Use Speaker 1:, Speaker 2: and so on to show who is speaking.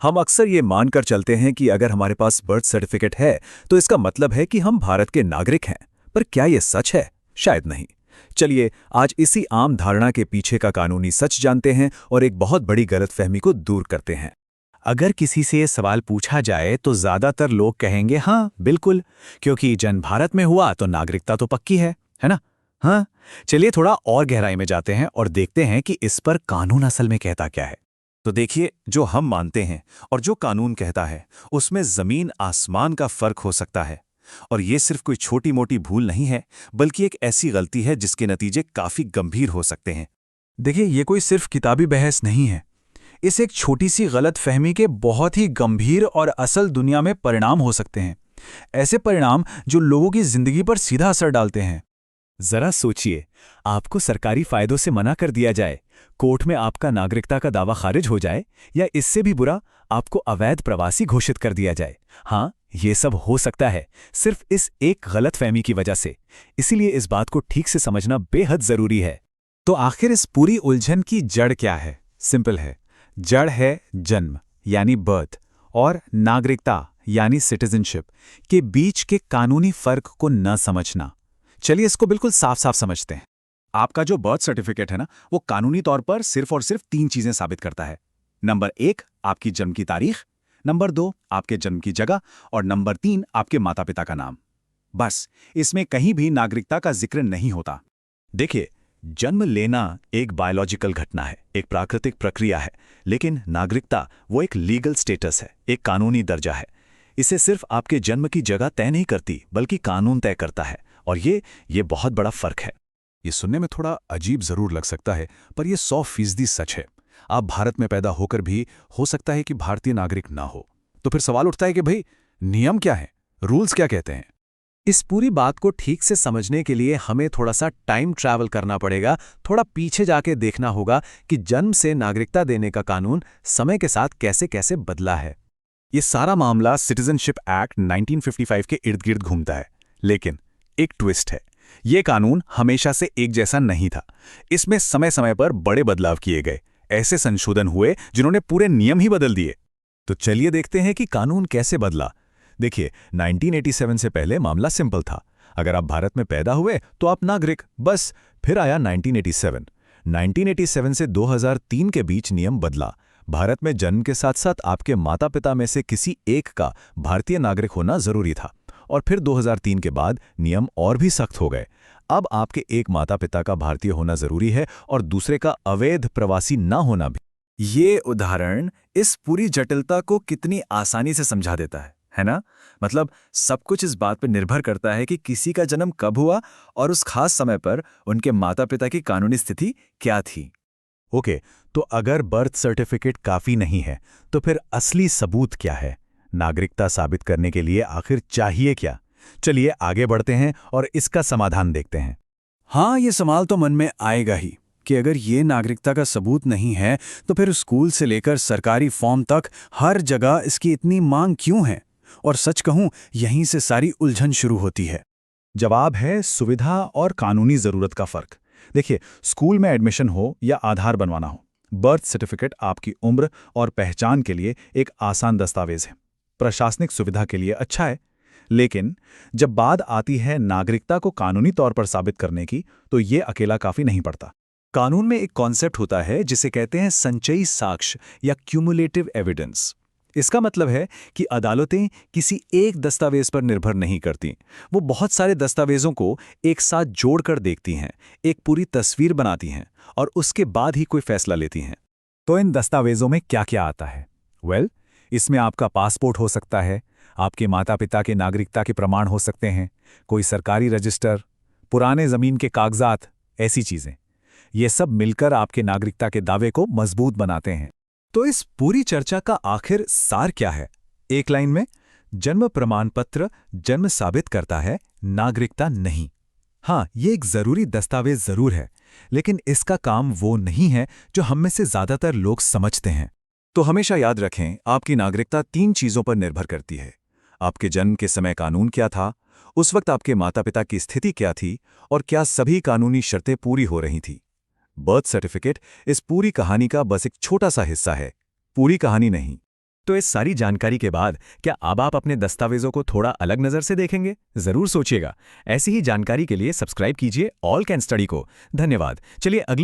Speaker 1: हम अक्सर ये मानकर चलते हैं कि अगर हमारे पास बर्थ सर्टिफिकेट है तो इसका मतलब है कि हम भारत के नागरिक हैं। पर क्या ये सच है? शायद नहीं। चलिए आज इसी आम धारणा के पीछे का कानूनी सच जानते हैं और एक बहुत बड़ी गलतफहमी को दूर करते हैं। अगर किसी से ये सवाल पूछा जाए तो ज्यादातर लोग कहेंगे हाँ बिल्कुल, क्योंकि जन्म भारत में हुआ तो नागरिकता तो पक्की है ना? हाँ। चलिए थोड़ा और गहराई में जाते हैं और देखते हैं कि इस पर कानून असल में कहता क्या है। तो देखिए, जो हम मानते हैं और जो कानून कहता है उसमें जमीन आसमान का फर्क हो सकता है। और ये सिर्फ कोई छोटी मोटी भूल नहीं है, बल्कि एक ऐसी गलती है जिसके नतीजे काफी गंभीर हो सकते हैं।
Speaker 2: देखिए, ये कोई सिर्फ किताबी बहस नहीं है। इस एक छोटी सी गलत फहमी के बहुत ही गंभीर और असल दुनिया में परिणाम हो सकते हैं। ऐसे परिणाम जो लोगों की जिंदगी पर सीधा असर डालते हैं।
Speaker 1: जरा सोचिए, आपको सरकारी फायदों से मना कर दिया जाए, कोर्ट में आपका नागरिकता का दावा खारिज हो जाए, या इससे भी बुरा आपको अवैध प्रवासी घोषित कर दिया जाए। हाँ, ये सब हो सकता है सिर्फ इस एक गलतफहमी की वजह से। इसीलिए इस बात को ठीक से समझना बेहद जरूरी है।
Speaker 2: तो आखिर इस पूरी उलझन की जड़ क्या है? सिंपल है। जड़ है जन्म यानी बर्थ और नागरिकता यानी सिटीजनशिप के बीच के कानूनी फर्क को न समझना। चलिए इसको बिल्कुल साफ साफ समझते हैं।
Speaker 1: आपका जो बर्थ सर्टिफिकेट है ना, वो कानूनी तौर पर सिर्फ और सिर्फ 3 चीजें साबित करता है। नंबर 1 आपकी जन्म की तारीख, नंबर 2 आपके जन्म की जगह और नंबर 3 आपके माता पिता का नाम। बस, इसमें कहीं भी नागरिकता का जिक्र नहीं होता। देखिए, जन्म लेना एक बायोलॉजिकल घटना है, एक प्राकृतिक प्रक्रिया है, लेकिन नागरिकता वो एक लीगल स्टेटस है, एक कानूनी दर्जा है। इसे सिर्फ आपके जन्म की जगह तय नहीं करती, बल्कि कानून तय करता है। और ये बहुत बड़ा फर्क है।
Speaker 2: ये सुनने में थोड़ा अजीब जरूर लग सकता है, पर यह 100% सच है। आप भारत में पैदा होकर भी हो सकता है कि भारतीय नागरिक ना हो। तो फिर सवाल उठता है कि भाई, नियम क्या है, रूल्स क्या कहते हैं?
Speaker 1: इस पूरी बात को ठीक से समझने के लिए हमें थोड़ा सा टाइम ट्रैवल करना पड़ेगा, थोड़ा पीछे जाके देखना होगा कि जन्म से नागरिकता देने का कानून समय के साथ कैसे कैसे बदला है।
Speaker 2: ये सारा मामला सिटीजनशिप एक्ट 1955 के इर्द गिर्द घूमता है। लेकिन एक ट्विस्ट है, ये कानून हमेशा से एक जैसा नहीं था। इसमें समय समय पर बड़े बदलाव किए गए, ऐसे संशोधन हुए जिन्होंने पूरे नियम ही बदल दिए।
Speaker 1: तो चलिए देखते हैं कि कानून कैसे बदला। देखिए, 1987 से पहले मामला सिंपल था। अगर आप भारत में पैदा हुए तो आप नागरिक, बस। फिर आया 1987 से 2003 के बीच नियम बदला। भारत में जन्म के साथ साथ आपके माता पिता में से किसी एक का भारतीय नागरिक होना जरूरी था। और फिर 2003 के बाद नियम और भी सख्त हो गए। अब आपके एक माता पिता का भारतीय होना जरूरी है और दूसरे का अवैध प्रवासी ना होना भी।
Speaker 2: ये उदाहरण इस पूरी जटिलता को कितनी आसानी से समझा देता है ना? मतलब सब कुछ इस बात पर निर्भर करता है कि किसी का जन्म कब हुआ और उस खास समय पर उनके माता पिता की कानूनी स्थिति क्या थी।
Speaker 1: ओके, तो अगर बर्थ सर्टिफिकेट काफी नहीं है तो फिर असली सबूत क्या है? नागरिकता साबित करने के लिए आखिर चाहिए क्या? चलिए आगे बढ़ते हैं और इसका समाधान देखते हैं।
Speaker 2: हाँ, ये सवाल तो मन में आएगा ही कि अगर ये नागरिकता का सबूत नहीं है तो फिर स्कूल से लेकर सरकारी फॉर्म तक हर जगह इसकी इतनी मांग क्यों है? और सच कहूं, यहीं से सारी उलझन शुरू होती है।
Speaker 1: जवाब है सुविधा और कानूनी जरूरत का फर्क। देखिए, स्कूल में एडमिशन हो या आधार बनवाना हो, बर्थ सर्टिफिकेट आपकी उम्र और पहचान के लिए एक आसान दस्तावेज है, प्रशासनिक सुविधा के लिए अच्छा है। लेकिन जब बात आती है नागरिकता को कानूनी तौर पर साबित करने की, तो ये अकेला काफी नहीं पड़ता। कानून में एक कॉन्सेप्ट होता है जिसे कहते हैं संचयी साक्ष्य या क्यूमुलेटिव एविडेंस। इसका मतलब है कि अदालतें किसी एक दस्तावेज पर निर्भर नहीं करती, वो बहुत सारे दस्तावेजों को एक साथ जोड़कर देखती हैं, एक पूरी तस्वीर बनाती हैं और उसके बाद ही कोई फैसला लेती हैं। तो इन दस्तावेजों में क्या क्या आता है? इसमें आपका पासपोर्ट हो सकता है, आपके माता पिता के नागरिकता के प्रमाण हो सकते हैं, कोई सरकारी रजिस्टर, पुराने जमीन के कागजात, ऐसी चीजें। ये सब मिलकर आपके नागरिकता के दावे को मजबूत बनाते हैं। तो इस पूरी चर्चा का आखिर सार क्या है? एक लाइन में, जन्म प्रमाण पत्र जन्म साबित करता है, नागरिकता नहीं। हाँ, ये एक जरूरी दस्तावेज जरूर है, लेकिन इसका काम वो नहीं है जो हम में से ज्यादातर लोग समझते हैं। तो हमेशा याद रखें, आपकी नागरिकता 3 चीजों पर निर्भर करती है। आपके जन्म के समय कानून क्या था, उस वक्त आपके माता पिता की स्थिति क्या थी, और क्या सभी कानूनी शर्तें पूरी हो रही थी। बर्थ सर्टिफिकेट इस पूरी कहानी का बस एक छोटा सा हिस्सा है, पूरी कहानी नहीं।
Speaker 3: तो इस सारी जानकारी के बाद क्या अब आप अपने दस्तावेजों को थोड़ा अलग नज़र से देखेंगे? ज़रूर सोचिएगा। ऐसी ही जानकारी के लिए सब्सक्राइब कीजिए ऑल कैन स्टडी को। धन्यवाद। चलिए अगली